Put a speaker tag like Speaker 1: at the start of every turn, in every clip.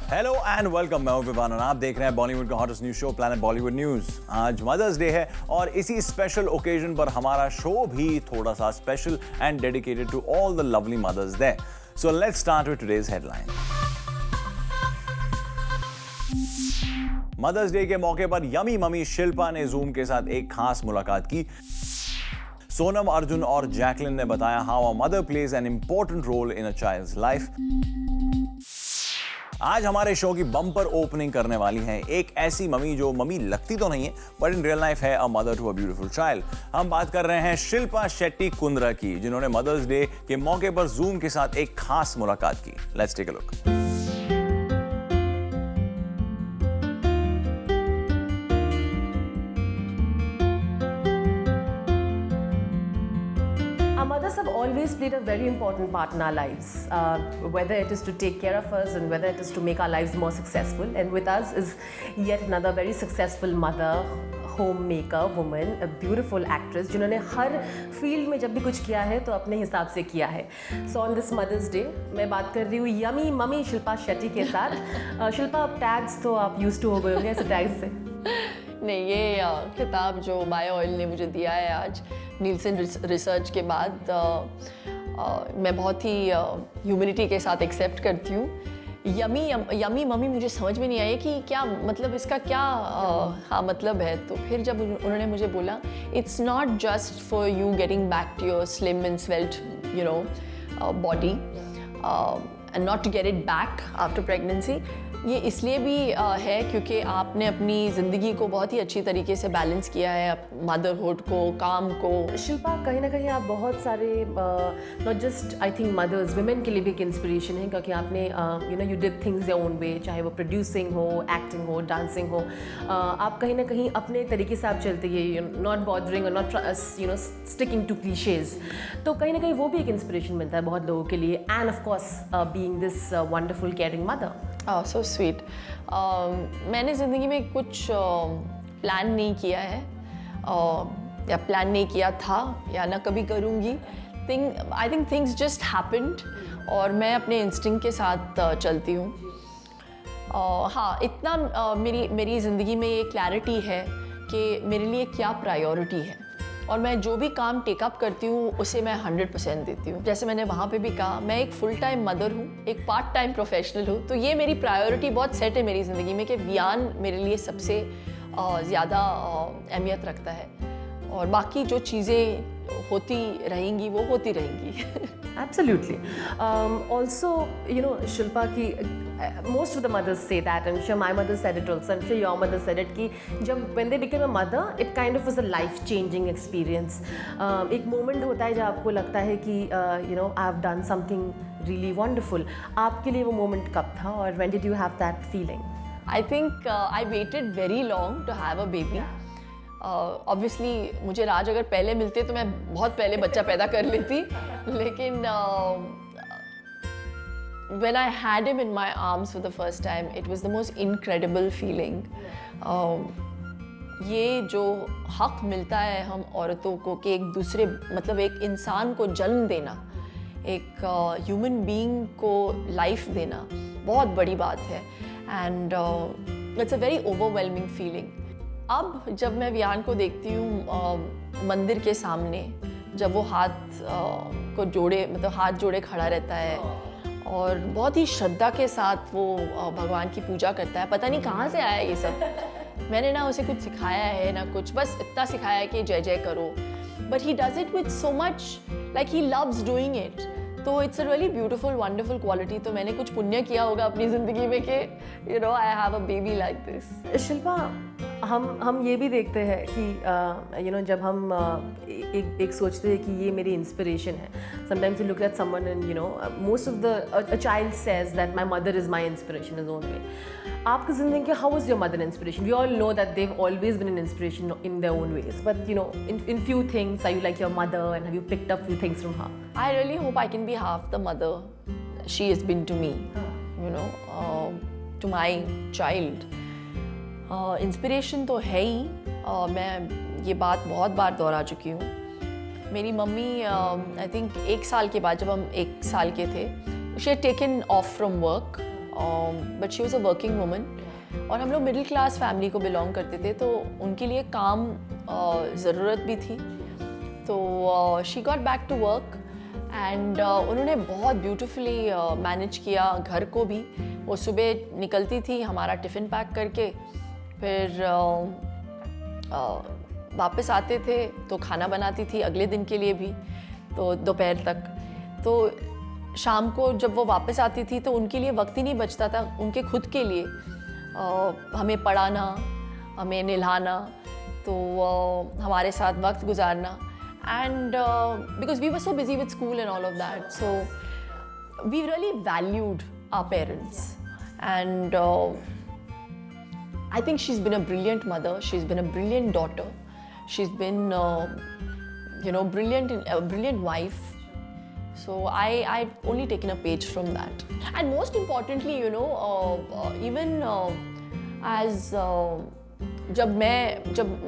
Speaker 1: Hello and welcome, मैं हूं विवान और आप देख रहे हैं बॉलीवुड का hottest news show planet Bollywood news. आज मदर्स डे है और इसी स्पेशल ओकेजन पर हमारा शो भी थोड़ा सा special and dedicated to all the lovely mothers there. So let's start with today's headline. Mother's day के मौके पर यमी ममी शिल्पा ने जूम के साथ एक खास मुलाकात की। सोनम, अर्जुन और जैकलिन ने बताया how a mother plays an important role in a child's life. आज हमारे शो की बम्पर ओपनिंग करने वाली हैं एक ऐसी मम्मी जो मम्मी लगती तो नहीं है बट इन रियल लाइफ है a mother to a beautiful child. हम बात कर रहे हैं शिल्पा शेट्टी कुंद्रा की, जिन्होंने मदर्स डे के मौके पर जूम के साथ एक खास मुलाकात की। Let's take a look.
Speaker 2: Mothers have always played a very important part in our lives, whether it is to take care of us and whether it is to make our lives more successful. And with us is yet another very successful mother, homemaker, woman, a beautiful actress, जिन्होंने हर field में जब भी कुछ किया है तो अपने हिसाब से किया है। So on this Mother's Day मैं बात कर रही हूँ यमी ममी शिल्पा शेट्टी के साथ। शिल्पा, अब टैग्स तो आप यूज्ड टू हो गए होंगे ऐसे टैग्स से?
Speaker 3: नहीं, ये खिताब जो बायो ऑयल ने मुझे दिया है आज नीलसन रिसर्च के बाद, मैं बहुत ही ह्यूमिलिटी के साथ एक्सेप्ट करती हूँ। यमी मम्मी मुझे समझ में नहीं आया कि क्या मतलब, इसका क्या मतलब है। तो फिर जब उन्होंने मुझे बोला it's not just for you getting back to your slim and svelte body and not to get it back after pregnancy, ये इसलिए भी है क्योंकि आपने अपनी ज़िंदगी को बहुत ही अच्छी तरीके से बैलेंस किया है, मदरहुड को, काम को।
Speaker 2: शिल्पा, कहीं ना कहीं आप बहुत सारे not just I think mothers, women के लिए भी एक इंस्पिरेशन है, क्योंकि आपने you did things your own way, चाहे वो प्रोड्यूसिंग हो, एक्टिंग हो, डांसिंग हो। आप कहीं ना कहीं अपने तरीके से आप चलते हैं, नॉट बॉदरिंग और नॉट स्टिकिंग टू क्लीशेज। तो कहीं ना कहीं वो भी एक इंस्पिरेशन मिलता है बहुत लोगों के लिए। End of course being this wonderful caring mother.
Speaker 3: So sweet. मैंने ज़िंदगी में कुछ प्लान नहीं किया है, या प्लान नहीं किया था, या ना कभी करूँगी। I think things just happened और मैं अपने इंस्टिंक्ट के साथ चलती हूँ। हाँ, इतना मेरी ज़िंदगी में ये क्लैरिटी है कि मेरे लिए क्या प्रायोरिटी है और मैं जो भी काम टेकअप करती हूँ उसे मैं 100% देती हूँ। जैसे मैंने वहाँ पे भी कहा, मैं एक फुल टाइम मदर हूँ, एक पार्ट टाइम प्रोफेशनल हूँ, तो ये मेरी प्रायोरिटी बहुत सेट है मेरी ज़िंदगी में कि वियान मेरे लिए सबसे ज़्यादा अहमियत रखता है और बाकी जो चीज़ें होती रहेंगी वो होती रहेंगी।
Speaker 2: Absolutely. Also, Shilpa, ki most of the mothers say that, and I'm sure my mother said it also, I'm sure your mother said it, कि जब when they became a mother, it kind of was a life-changing experience. एक moment होता है जब आपको लगता है कि I have done something really wonderful. आपके लिए वो moment कब था और when did you have that feeling?
Speaker 3: I think I waited very long to have a baby. Obviously मुझे राज अगर पहले मिलते तो मैं बहुत पहले बच्चा पैदा कर लेती, लेकिन when I had him in my arms for the first time, it was the most incredible feeling. ये जो हक मिलता है हम औरतों को कि एक दूसरे, मतलब एक इंसान को जन्म देना, एक ह्यूमन बीइंग को लाइफ देना, बहुत बड़ी बात है and it's a very overwhelming feeling. अब जब मैं वियान को देखती हूँ मंदिर के सामने, जब वो हाथ को जोड़े, मतलब हाथ जोड़े खड़ा रहता है और बहुत ही श्रद्धा के साथ वो भगवान की पूजा करता है, पता नहीं कहाँ से आया ये सब। मैंने ना उसे कुछ सिखाया है ना कुछ, बस इतना सिखाया है कि जय जय करो, but he does it with so much, like he loves doing it. तो it's a really beautiful wonderful quality. तो मैंने कुछ पुण्य किया होगा अपनी ज़िंदगी में कि I have a baby like this.
Speaker 2: Shilpa, हम ये भी देखते हैं कि जब हम एक सोचते हैं कि ये मेरी इंस्पिरेशन है, sometimes you look at someone and most of the a child says that my mother is my inspiration is own way. आपकी ज़िंदगी के how is your mother inspiration? We all know that they've always been an inspiration in their own ways, but in few things are you like your mother and have you picked up few things from her?
Speaker 3: I really hope I can be half the mother she has been to me, to my child. Inspiration तो है ही, मैं ये बात बहुत बार दोहरा चुकी हूँ। मेरी मम्मी आई थिंक 1 साल के बाद, जब हम 1 साल के थे, she had taken of from work but she was a working woman और हम लोग मिडिल क्लास फैमिली को बिलोंग करते थे, तो उनके लिए काम ज़रूरत भी थी। तो she got back to work and उन्होंने बहुत ब्यूटिफुली मैनेज किया घर को भी। वो सुबह निकलती थी हमारा टिफ़िन पैक करके, फिर वापस आते थे तो खाना बनाती थी अगले दिन के लिए भी, तो दोपहर तक। तो शाम को जब वो वापस आती थी तो उनके लिए वक्त ही नहीं बचता था उनके खुद के लिए, हमें पढ़ाना, हमें नहलाना, तो हमारे साथ वक्त गुजारना। And because we were so busy with school and all of that, so we really valued our parents and I think she's been a brilliant mother, she's been a brilliant daughter, she's been brilliant wife. So I've only taken a page from that. And most importantly, even as जब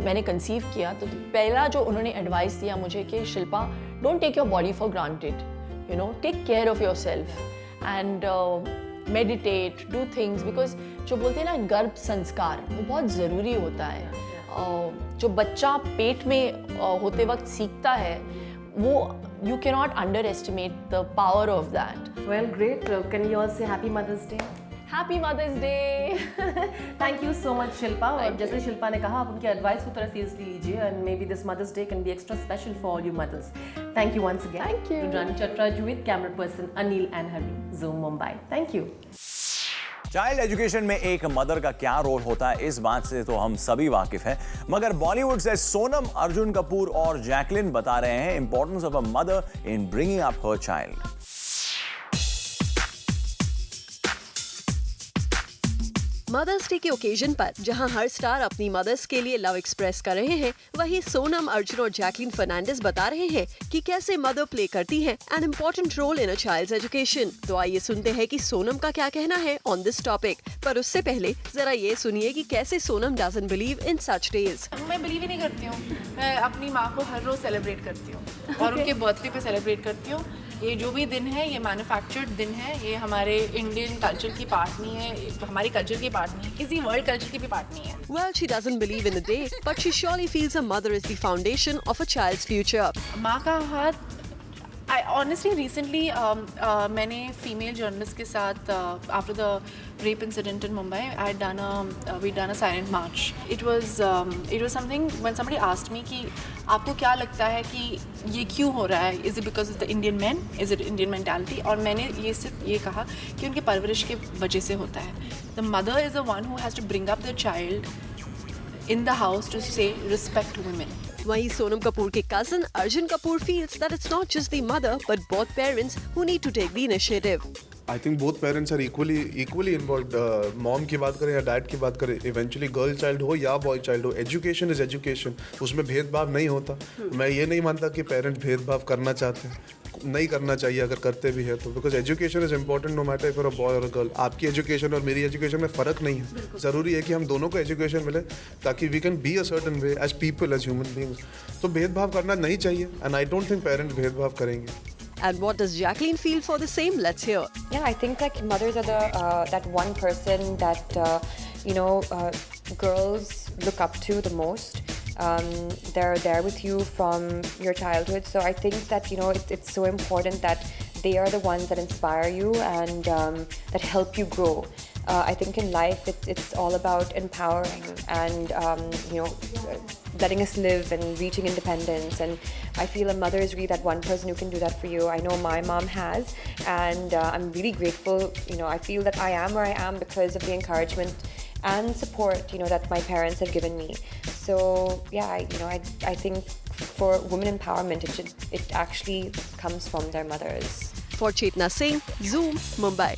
Speaker 3: मैंने conceive किया तो पहला जो उन्होंने advice दिया मुझे कि Shilpa, don't take your body for granted, take care of yourself and meditate, do things, because जो बोलते हैं ना गर्भ संस्कार, वो बहुत ज़रूरी होता है। जो बच्चा पेट में होते वक्त सीखता है वो you cannot underestimate the power of that.
Speaker 2: Well, great. Can we all say Happy Mother's Day?
Speaker 3: Happy Mother's Day.
Speaker 2: Thank you so much, Shilpa. और जैसे शिल्पा ने कहा, आप उनकी एडवाइस को थोड़ा सीरियसली लीजिए, and maybe this Mother's Day can be extra special for all you mothers. Thank you once again.
Speaker 3: Thank you.
Speaker 2: Rudrani Chatraj with camera person Anil and Hari, Zoom Mumbai. Thank you.
Speaker 1: Child education में एक mother का क्या role होता है, इस बात से तो हम सभी वाकिफ हैं, मगर बॉलीवुड से सोनम, अर्जुन कपूर और जैकलिन बता रहे हैं importance of a mother in bringing up her child.
Speaker 4: Mother's day के ओकेजन पर जहां हर स्टार अपनी मदर्स के लिए लव एक्सप्रेस कर रहे हैं, वहीं सोनम, अर्जुन और जैकलिन फर्नांडिस बता रहे हैं कि कैसे मदर प्ले करती है an important role in a child's education. तो आइए सुनते हैं कि सोनम का क्या कहना है ऑन दिस टॉपिक। पर उससे पहले जरा ये सुनिए कि कैसे Sonam doesn't believe in such days.
Speaker 5: मैं बिलीव ही नहीं करती हूँ। मैं अपनी माँ को हर रोज सेलिब्रेट करती हूँ और उनके बर्थडे पे सेलिब्रेट करती हूँ। ये जो भी दिन है, ये मैन्युफैक्चर्ड दिन है, ये हमारे इंडियन कल्चर की पार्ट नहीं है, हमारी कल्चर की पार्ट नहीं है, किसी वर्ल्ड कल्चर की भी पार्ट नहीं है।
Speaker 4: Well, she doesn't believe in a day, but she surely feels a mother is the foundation of a child's future.
Speaker 5: माँ का हाथ, I honestly recently मैंने फीमेल जर्नलिस्ट के साथ after the rape incident in Mumbai, we'd done a silent march. It was something when somebody asked me कि आपको क्या लगता है कि ये क्यों हो रहा है? Is it because of the Indian men? Is it Indian mentality? और मैंने सिर्फ ये कहा कि उनके परवरिश के वजह से होता है। The mother is the one who has to bring up the child in the house to say respect women.
Speaker 4: वहीं सोनम कपूर के cousin Arjun Kapoor feels that it's not just the mother but both parents who need to take the initiative.
Speaker 6: I think both parents are equally involved. Mom की बात करें या dad की बात करें, eventually girl child हो या बॉय चाइल्ड हो, एजुकेशन इज एजुकेशन, उसमें भेदभाव नहीं होता। मैं ये नहीं मानता कि पेरेंट्स भेदभाव करना चाहते हैं, नहीं करना चाहिए अगर करते भी है तो, because education is important no matter if you are a boy और अ गर्ल। आपकी एजुकेशन और मेरी एजुकेशन में फ़र्क नहीं है, ज़रूरी है कि हम दोनों को एजुकेशन मिले ताकि we can be a certain way as people, as human beings. तो भेदभाव करना नहीं चाहिए and I don't think parents भेदभाव करेंगे।
Speaker 4: And what does Jacqueline feel for the same? Let's hear.
Speaker 7: Yeah, I think like mothers are the that one person that girls look up to the most. They're there with you from your childhood, so I think that it's so important that they are the ones that inspire you and that help you grow. I think in life it's all about empowering and letting us live and reaching independence, and I feel a mother is really that one person who can do that for you. I know my mom has, and I'm really grateful. I feel that I am where I am because of the encouragement and support that my parents have given me. So yeah, I think for women empowerment it actually comes from their mothers.
Speaker 4: For Chetna Singh, Zoom, Mumbai.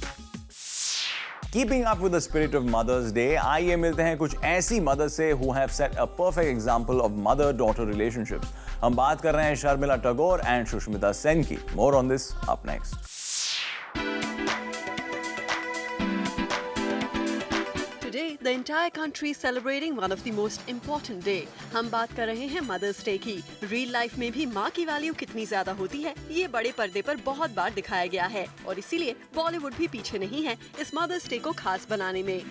Speaker 1: Keeping up with the spirit of Mother's Day, आइए मिलते हैं कुछ ऐसी mother से who have set a perfect example of mother-daughter relationships. हम बात कर रहे हैं शर्मिला टैगोर and सुष्मिता सेन की. More on this up next.
Speaker 4: Today, the entire country is celebrating one of the most important day. हम बात कर रहे हैं मदर्स डे की। रियल लाइफ में भी माँ की वैल्यू कितनी ज्यादा होती है, ये बड़े पर्दे पर बहुत बार दिखाया गया है और इसीलिए बॉलीवुड भी पीछे नहीं है इस मदर्स डे को खास बनाने में।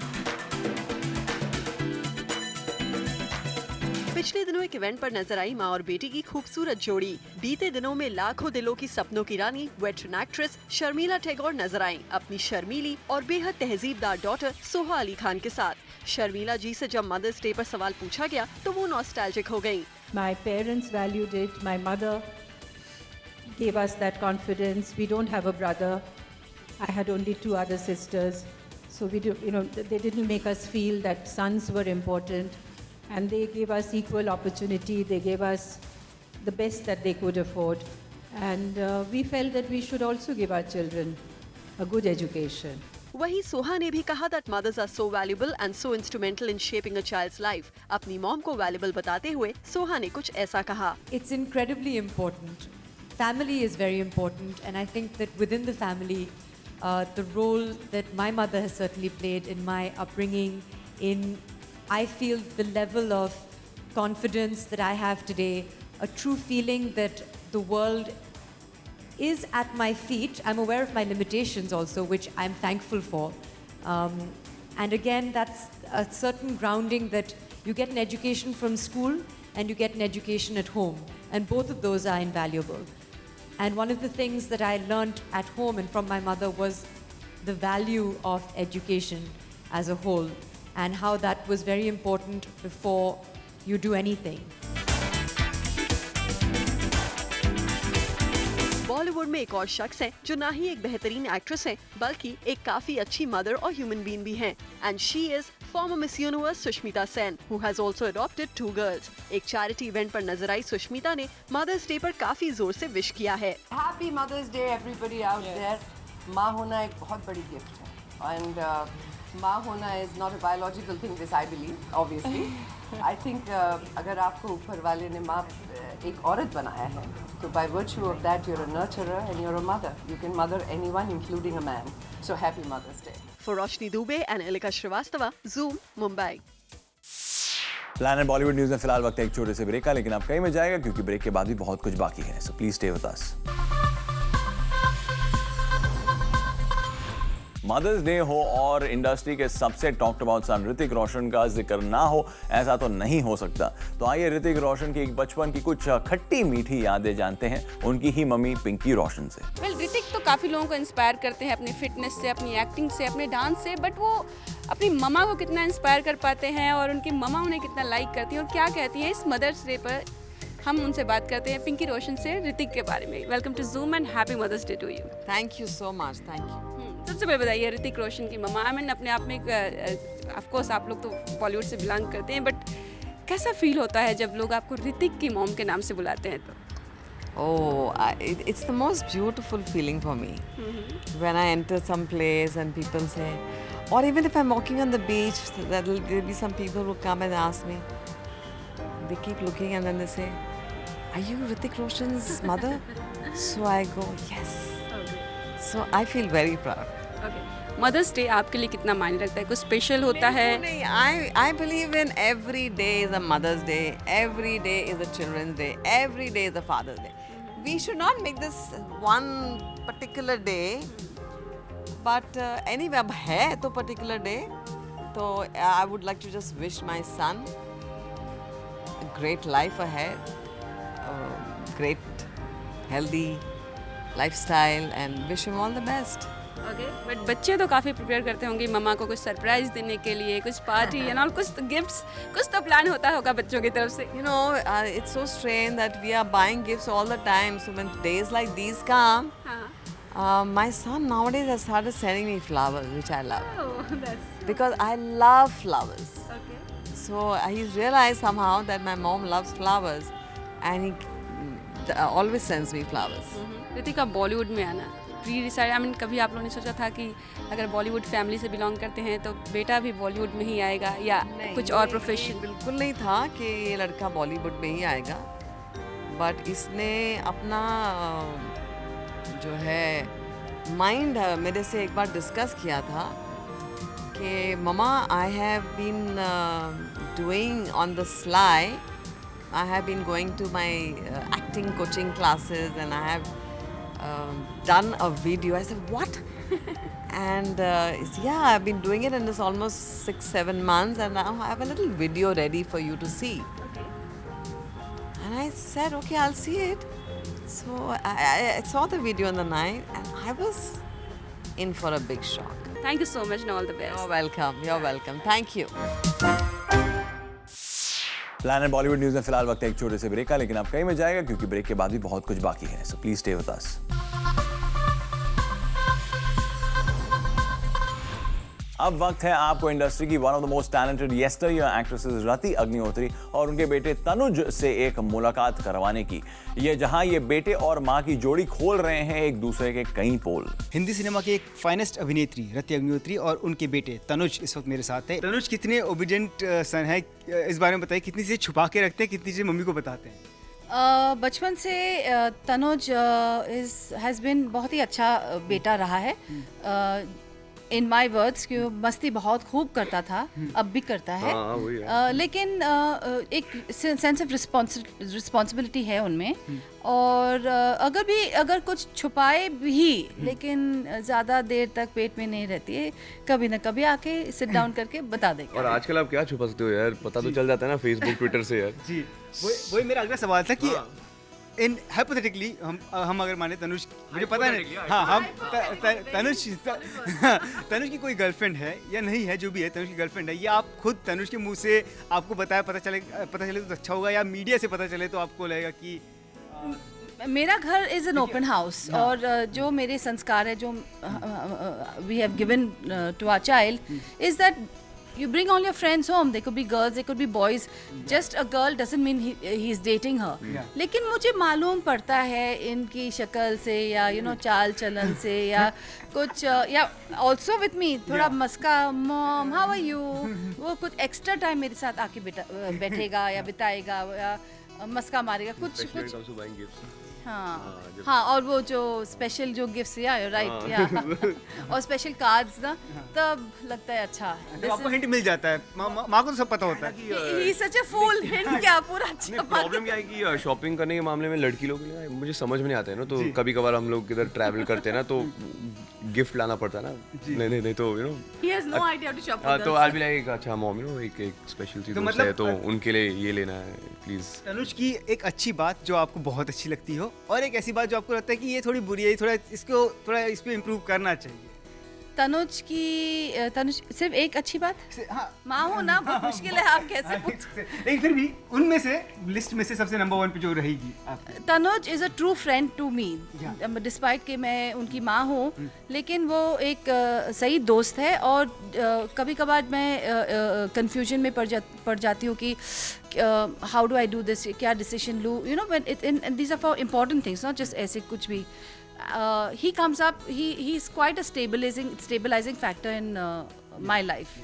Speaker 4: पिछले दिनों एक इवेंट पर नजर आई माँ और बेटी की खूबसूरत जोड़ी। बीते दिनों में लाखों दिलों की सपनों की रानी वेटरन एक्ट्रेस शर्मिला टैगोर नजर आईं अपनी शर्मीली और बेहद तहजीबदार डॉटर सोहा अली खान के साथ। शर्मिला जी से जब मदर्स डे पर सवाल पूछा गया तो वो नॉस्टैल्जिक हो गईं।
Speaker 8: My parents valued it. My mother gave us that confidence. We don't have a brother. I had only 2 other sisters. So we do, they didn't make us feel that sons were important. And they gave us equal opportunity. They gave us the best that they could afford. And we felt that we should also give our children a good education.
Speaker 4: वहीं सोहा ने भी कहा that mothers are so valuable and so instrumental in shaping a child's life. अपनी mom को valuable बताते हुए सोहा ने कुछ ऐसा कहा।
Speaker 9: It's incredibly important. Family is very important, and I think that within the family, the role that my mother has certainly played in my upbringing, I feel the level of confidence that I have today, a true feeling that the world is at my feet. I'm aware of my limitations also, which I'm thankful for. And again, that's a certain grounding that you get an education from school and you get an education at home. And both of those are invaluable. And one of the things that I learned at home and from my mother was the value of education as a whole and how that was very important before you do anything.
Speaker 4: Bollywood में एक और शख्स है जो ना ही एक बेहतरीन actress है बल्कि एक काफी अच्छी मदर और ह्यूमन बीइंग भी हैं। And she is farmer miss universe Sushmita Sen who has also adopted 2 girls. एक चैरिटी इवेंट पर नजर आई सुष्मिता ने मदर्स डे पर काफी जोर से विश किया है।
Speaker 10: Happy Mother's Day everybody out there. माँ होना एक बहुत बड़ी गिफ्ट है एंड माँ होना is not a biological thing this I believe obviously. I think अगर आपको ऊपर वाले ने माँ एक औरत बनाया है तो by virtue of that you're a nurturer and you're a mother. You can mother anyone including a man. So happy Mother's Day.
Speaker 4: For Roshni Dubey and Elika Shrivastava, Zoom, Mumbai.
Speaker 1: Planet Bollywood news में फिलहाल वक्त है एक छोटे से break का, लेकिन आप कहीं में जाएगा क्योंकि ब्रेक के बाद भी बहुत कुछ बाकी है। So please stay with us. Mother's Day हो और इंडस्ट्री के सबसे talked about son Hrithik Roshan का जिक्र ना हो, ऐसा तो नहीं हो सकता। तो आइए ऋतिक रोशन की एक बचपन की कुछ खट्टी मीठी यादें जानते हैं उनकी ही मम्मी पिंकी रोशन से।
Speaker 11: ऋतिक तो काफ़ी लोगों को इंस्पायर करते हैं अपनी फिटनेस से, अपनी एक्टिंग से, अपने डांस से, बट वो अपनी ममा को कितना इंस्पायर कर पाते हैं और उनकी ममा उन्हें कितना लाइक करती हैं और क्या कहती हैं। इस मदर्स डे पर हम उनसे बात करते हैं पिंकी रोशन से ऋतिक के बारे में। Welcome to Zoom and happy Mother's Day to you.
Speaker 10: Thank you so much. Thank you.
Speaker 11: सबसे पहले बताइए ऋतिक रोशन की ममा, आई मीन अपने आप में ऑफ कोर्स आप लोग तो बॉलीवुड से बिलोंग करते हैं, बट कैसा फील होता है जब लोग आपको ऋतिक की मॉम के नाम से बुलाते हैं तो?
Speaker 10: It's the most beautiful feeling for me when I enter some place and people say, or even if I'm walking on the beach, there'll be some people who come and ask me. They keep looking and then they say, "Are you Hrithik Roshan's mother?" So I go, "Yes." So I feel very proud.
Speaker 11: Mother's Day आपके लिए कितना मायने रखता है? कुछ special होता है?
Speaker 10: नहीं, I believe in every day is a Mother's Day, every day is a Children's Day, every day is a Father's Day. We should not make this one particular day, but anyway, अब है तो particular day, तो I would like to just wish my son a great life ahead, great healthy lifestyle and wish him all the best.
Speaker 11: Okay, but बच्चे तो काफ़ी prepare करते होंगे मम्मा को कुछ सरप्राइज देने के लिए, कुछ पार्टी एंड ऑल, कुछ गिफ्ट्स, कुछ तो प्लान होता होगा बच्चों की तरफ से।
Speaker 10: You know, it's so strange that we are buying gifts all the time. So when days like these come, my son nowadays has started sending me flowers, which I love.
Speaker 11: Oh, that's
Speaker 10: because I love flowers.
Speaker 11: okay.
Speaker 10: So he's realized somehow that my mom loves flowers, and he always sends me flowers.
Speaker 11: Ritika Bollywood में आना pre decide, I mean कभी आप लोगों ने सोचा था कि अगर बॉलीवुड फैमिली से बिलोंग करते हैं तो बेटा भी बॉलीवुड में ही आएगा या कुछ और प्रोफेशन?
Speaker 10: बिल्कुल नहीं था कि ये लड़का बॉलीवुड में ही आएगा, बट इसने अपना जो है माइंड मेरे से एक बार डिस्कस किया था Okay, Mama, I have been doing on the sly. I have been going to my acting coaching classes, and I have done a video. I said, what? And yeah, I've been doing it, and it's almost 6-7 months, and now I have a little video ready for you to see.
Speaker 11: Okay.
Speaker 10: And I said, okay, I'll see it. So I saw the video in the night, and I was in for a big shock.
Speaker 11: Thank you so much and all the best.
Speaker 10: You're welcome. You're welcome. Thank you.
Speaker 1: Planet Bollywood news में फिलहाल वक्त है एक छोटे से break का, लेकिन अब कहीं में जाएगा क्योंकि ब्रेक के बाद भी बहुत कुछ बाकी है. So please stay with us. अब वक्त है आपको इंडस्ट्री की one of the most talented yesteryear actresses Rati Agnihotri और उनके बेटे तनुज से एक मुलाकात करवाने की. ये जहां ये बेटे और मां की जोड़ी खोल रहे हैं एक दूसरे के कई पोल.
Speaker 12: हिंदी सिनेमा की एक फाइनेस्ट अभिनेत्री रति अग्निहोत्री और उनके बेटे तनुज इस वक्त मेरे साथ है. तनुज कितने ओबीडिएंट सन है, इस बारे में बताइए. कितनी चीज़ें छुपा के रखते हैं, कितनी चीज़ें मम्मी को बताते हैं?
Speaker 13: बचपन से तनुज हैज़ बिन बहुत ही अच्छा बेटा रहा है. इन माई वर्ड्स कि वो मस्ती बहुत खूब करता था, अब भी करता है. लेकिन एक सेंस ऑफ रिस्पॉन्सिबिलिटी है उनमें. और अगर कुछ छुपाए भी, लेकिन ज़्यादा देर तक पेट में नहीं रहती है. कभी ना कभी आके सिट डाउन करके बता देगा.
Speaker 14: और आजकल आप क्या छुपा सकते हो यार, पता तो चल जाता है ना फेसबुक ट्विटर से यार.
Speaker 12: जी, वही मेरा अगला सवाल था कि इन हाइपोथेटिकली हम अगर माने तनुज, मुझे पता नहीं, हाँ, हम तनुज की कोई गर्लफ्रेंड है या नहीं है, जो भी है तनुज की गर्लफ्रेंड है, या आप खुद तनुज के मुंह से आपको पता चले तो अच्छा होगा, या मीडिया से पता चले तो आपको लगेगा कि
Speaker 13: मेरा घर इज़ एन ओपन हाउस. और जो मेरे संस्कार है, जो we have given to our child is that you bring all your friends home. They could be girls, they could be boys. Just a girl doesn't mean he is dating her. लेकिन मुझे मालूम पड़ता है इनकी शक्ल से, या चाल चलन से, या कुछ, या also with me थोड़ा मस्का, मॉम हाउ आर यू, वो कुछ एक्स्ट्रा टाइम मेरे साथ आके बैठेगा या बिताएगा या मस्का मारेगा कुछ. हाँ, और वो जो स्पेशल जो गिफ्ट्स, या राइट, या और स्पेशल कार्ड्स ना, तब लगता है अच्छा.
Speaker 12: तो आपको हिंट मिल जाता है, माँ को तो सब पता होता है.
Speaker 13: He is such a fool. Hint क्या, पूरा अच्छा.
Speaker 14: प्रॉब्लम क्या है कि शॉपिंग करने के मामले में लड़की लोग के लिए मुझे समझ में नहीं आता है ना, तो कभी कभार हम लोग इधर ट्रैवल करते हैं ना, तो गिफ्ट लाना पड़ता है ना. नहीं तो
Speaker 13: he has no idea to shop.
Speaker 14: तो I'll be like, अच्छा मॉम एक स्पेशल चीज है तो उनके लिए ये लेना है प्लीज.
Speaker 12: तनुज की एक अच्छी बात जो आपको बहुत अच्छी लगती हो, और एक ऐसी बात जो आपको लगता है कि ये थोड़ी बुरी है, थोड़ा इस पे इम्प्रूव करना चाहिए.
Speaker 13: तनुज सिर्फ एक अच्छी बात. हाँ, माँ हो ना, बहुत मुश्किल है, आप कैसे पूछ.
Speaker 12: लेकिन फिर भी उनमें से, लिस्ट में से सबसे नंबर 1 पे जो रहेगी
Speaker 13: Tanuj is a true friend to me. Despite कि मैं उनकी माँ हूँ, लेकिन वो एक सही दोस्त है. और कभी कभार मैं कंफ्यूजन में पड़ जाती हूँ कि how do I do this, क्या डिसीजन लूँ, when these are for important things, not just ऐसे कुछ भी. He comes up. He is quite a stabilizing factor in my life.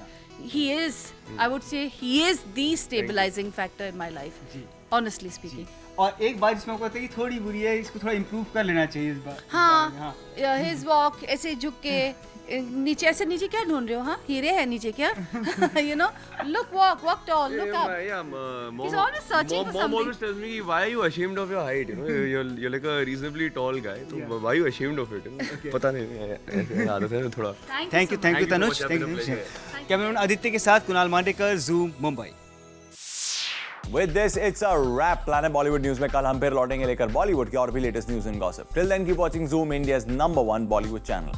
Speaker 13: He is, I would say, he is the stabilizing factor in my life. Honestly speaking.
Speaker 12: और एक बात जिसमें आपको लगता है कि थोड़ी बुरी है, इसको थोड़ा इम्प्रूव कर लेना चाहिए इस बार.
Speaker 13: हाँ, his walk ऐसे झुक के नीचे क्या ढूंढ रहे हो? हाँ, हीरे है नीचे क्या? walk tall, look up. He's always searching for something.
Speaker 14: Mom always tells me, why are you ashamed of your height? You're like a reasonably tall guy. So why are you ashamed of it? पता नहीं, आदत है थोड़ा.
Speaker 12: Thank you Tanuj. Cameraman Aditya के साथ Kunal Mandekar, zoom Mumbai.
Speaker 1: With this, it's a wrap. Planet Bollywood news में कल हम फिर लौटेंगे लेकर बॉलीवुड के और भी latest news and gossip. Till then, keep watching Zoom, India's #1 Bollywood channel.